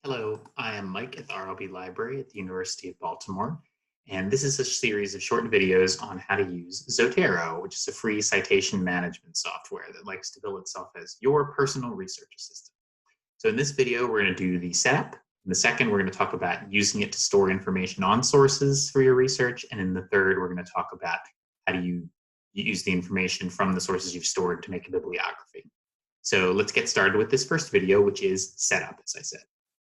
Hello, I am Mike at the RLB Library at the University of Baltimore, and this is a series of short videos on how to use Zotero, which is a free citation management software that likes to bill itself as your personal research assistant. So in this video, we're going to do the setup. In the second, we're going to talk about using it to store information on sources for your research, and in the third, we're going to talk about how do you use the information from the sources you've stored to make a bibliography. So let's get started with this first video, which is setup, as I said.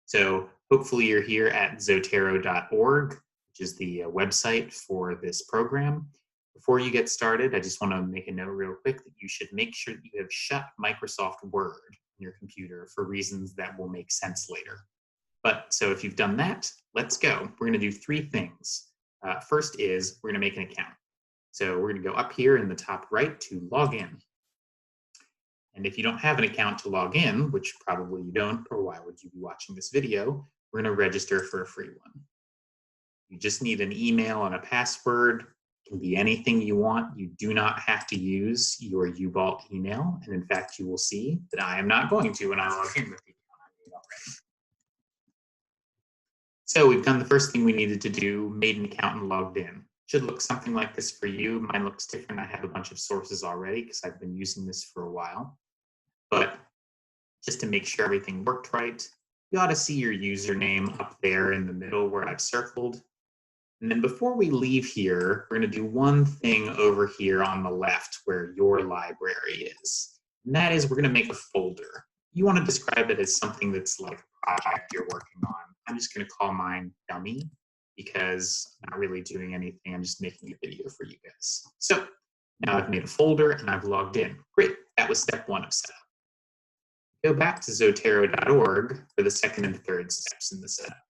So hopefully you're here at Zotero.org, which is the website for this program. Before you get started, I just want to make a note real quick that you should make sure that you have shut Microsoft Word on your computer for reasons that will make sense later. But so if you've done that, let's go. We're going to do three things. First is we're going to make an account. So we're going to go up here in the top right to log in. And if you don't have an account to log in, which probably you don't, or why would you be watching this video, we're going to register for a free one. You just need an email and a password. It can be anything you want. You do not have to use your UBalt email. And in fact, you will see that I am not going to when I log in with the account I made already. So we've done the first thing we needed to do, made an account and logged in. Should look something like this for you. Mine looks different. I have a bunch of sources already because I've been using this for a while. But just to make sure everything worked right, you ought to see your username up there in the middle where I've circled. And then before we leave here, we're going to do one thing over here on the left where your library is. And that is we're going to make a folder. You want to describe it as something that's like a project you're working on. I'm just going to call mine Dummy because I'm not really doing anything. I'm just making a video for you guys. So now I've made a folder and I've logged in. Great. That was step one of setup. Go back to Zotero.org for the second and third steps in the setup,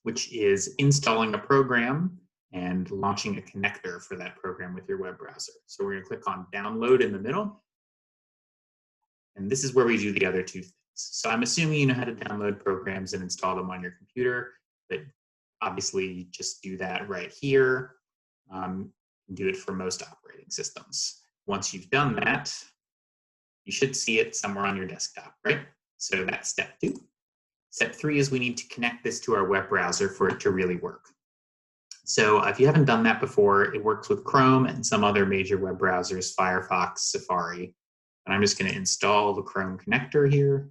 which is installing a program and launching a connector for that program with your web browser. So we're going to click on download in the middle. And this is where we do the other two things. So I'm assuming you know how to download programs and install them on your computer, but obviously just do that right here. Do it for most operating systems. Once you've done that, you should see it somewhere on your desktop, right? So that's step two. Step three is we need to connect this to our web browser for it to really work. So if you haven't done that before, it works with Chrome and some other major web browsers, Firefox, Safari. And I'm just going to install the Chrome connector here.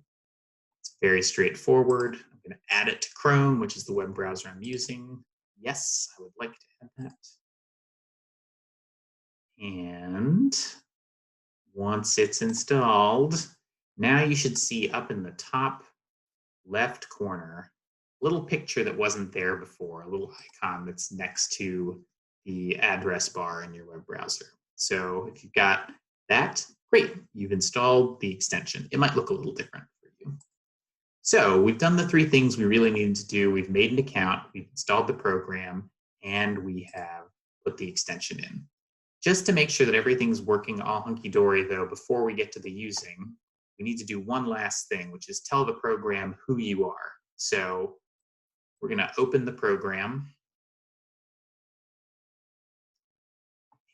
It's very straightforward. I'm going to add it to Chrome, which is the web browser I'm using. Yes, I would like to add that. And once it's installed, now you should see up in the top left corner a little picture that wasn't there before, a little icon that's next to the address bar in your web browser. So if you've got that, great, you've installed the extension. It might look a little different for you. So we've done the three things we really needed to do. We've made an account, we've installed the program, and we have put the extension in. Just to make sure that everything's working all hunky-dory, though, before we get to the using, we need to do one last thing, which is tell the program who you are. So we're going to open the program.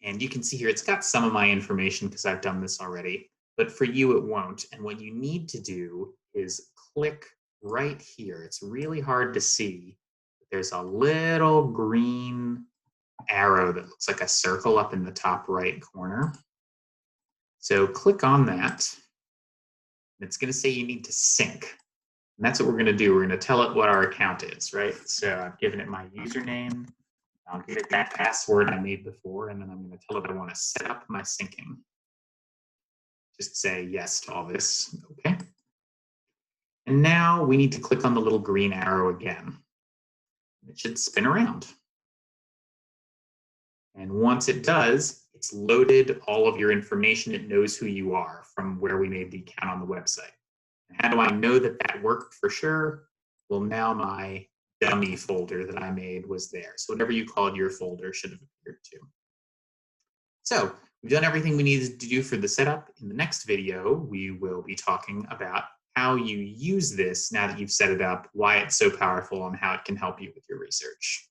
And you can see here, it's got some of my information because I've done this already, but for you, it won't. And what you need to do is click right here. It's really hard to see. There's a little green arrow that looks like a circle up in the top right corner. So click on that. It's going to say you need to sync. And that's what we're going to do. We're going to tell it what our account is, right? So I've given it my username. I'll give it that password I made before, and then I'm going to tell it I want to set up my syncing. Just say yes to all this, okay? And now we need to click on the little green arrow again. It should spin around. And once it does, it's loaded all of your information. It knows who you are from where we made the account on the website. And how do I know that that worked for sure? Well, now my dummy folder that I made was there. So whatever you called your folder should have appeared too. So we've done everything we needed to do for the setup. In the next video, we will be talking about how you use this now that you've set it up, why it's so powerful, and how it can help you with your research.